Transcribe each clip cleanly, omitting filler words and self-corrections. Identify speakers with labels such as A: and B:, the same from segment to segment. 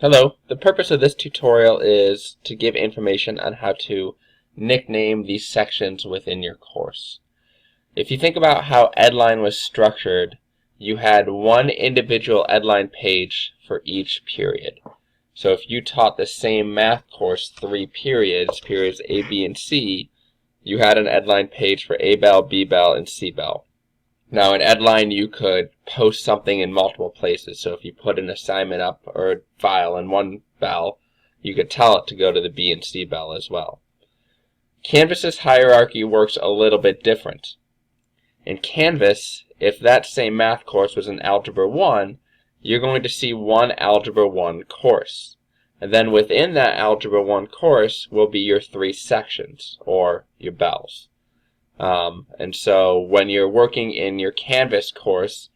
A: Hello, the purpose of this tutorial is to give information on how to nickname these sections within your course. If you think about how Edline was structured, you had one individual Edline page for each period. So if you taught the same math course 3 periods, periods A, B, and C, you had an Edline page for A-Bell, B-Bell, and C-Bell. Now in Edline you could post something in multiple places, so if you put an assignment up or a file in one bell, you could tell it to go to the B and C bell as well. Canvas's hierarchy works a little bit different. In Canvas, if that same math course was in Algebra 1, you're going to see one Algebra 1 course. And then within that Algebra 1 course will be your 3 sections, or your bells. And so when you're working in your Canvas course,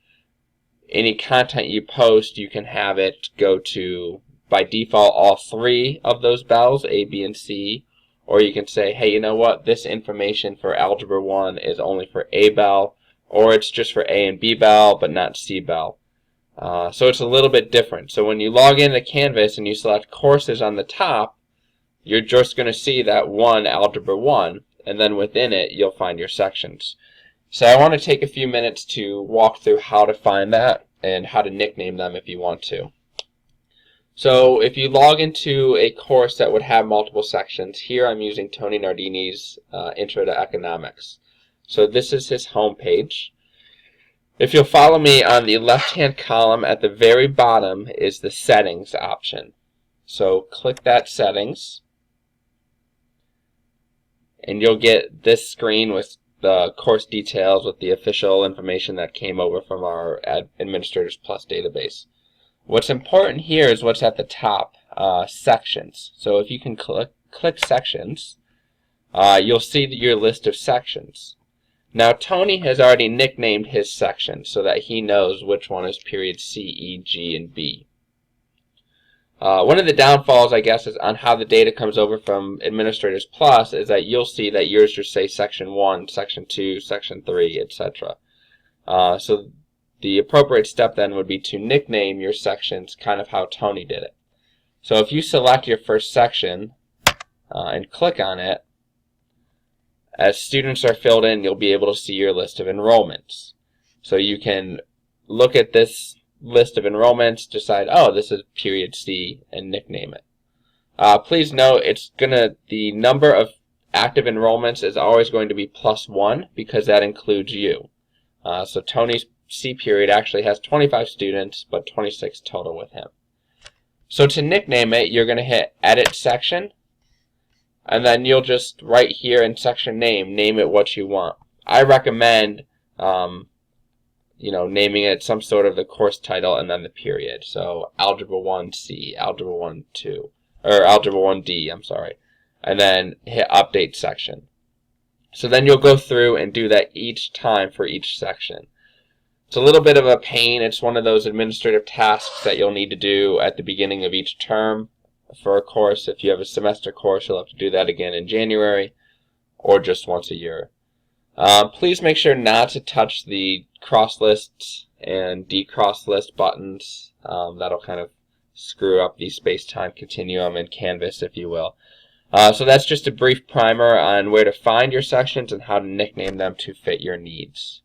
A: any content you post, you can have it go to, by default, all 3 of those bells, A, B, and C. Or you can say, hey, you know what, this information for Algebra 1 is only for A bell, or it's just for A and B bell, but not C bell. So it's a little bit different. So when you log into Canvas and you select courses on the top, you're just going to see that one Algebra 1. And then within it, you'll find your sections. So I want to take a few minutes to walk through how to find that and how to nickname them if you want to. So if you log into a course that would have multiple sections, here I'm using Tony Nardini's Intro to Economics. So this is his home page. If you'll follow me, on the left-hand column at the very bottom is the Settings option. So click that Settings, and you'll get this screen with the course details with the official information that came over from our Administrators Plus database. What's important here is what's at the top, sections. So if you can click sections, you'll see your list of sections. Now Tony has already nicknamed his section so that he knows which one is period C, E, G, and B. One of the downfalls, I guess, is on how the data comes over from Administrators Plus is that you'll see that yours just say Section 1, Section 2, Section 3, etc. So the appropriate step then would be to nickname your sections kind of how Tony did it. So if you select your first section and click on it, as students are filled in, you'll be able to see your list of enrollments. So you can look at this list of enrollments, decide, oh, this is period C, and nickname it. Please note, the number of active enrollments is always going to be +1 because that includes you. So Tony's C period actually has 25 students, but 26 total with him. So to nickname it, you're going to hit Edit Section, and then you'll just right here in Section Name it what you want. I recommend naming it some sort of the course title and then the period. So Algebra 1C, Algebra 1-2, or Algebra 1D, I'm sorry. And then hit Update Section. So then you'll go through and do that each time for each section. It's a little bit of a pain. It's one of those administrative tasks that you'll need to do at the beginning of each term for a course. If you have a semester course, you'll have to do that again in January or just once a year. Please make sure not to touch the cross lists and decross list buttons. That'll kind of screw up the space-time continuum in Canvas, if you will. So that's just a brief primer on where to find your sections and how to nickname them to fit your needs.